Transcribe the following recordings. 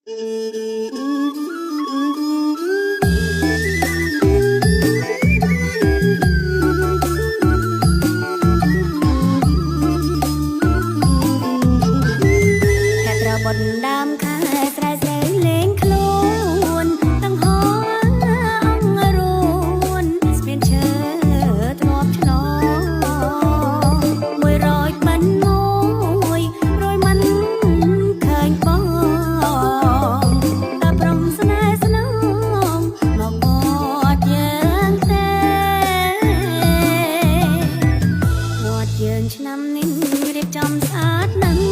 បណ្ដាំខែស្រែស្រែលេងខ្លួនទាំងហោអង្គរួនស្ពានឈើធ្លាប់ឆ្លង100មិន100មិនឃើញបងតែប្រំស្នេហ៍ស្នងមកបត់យើងទេបត់យើងឆ្នាំនេះរៀបចំស្អាតណាស់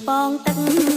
បងទឹក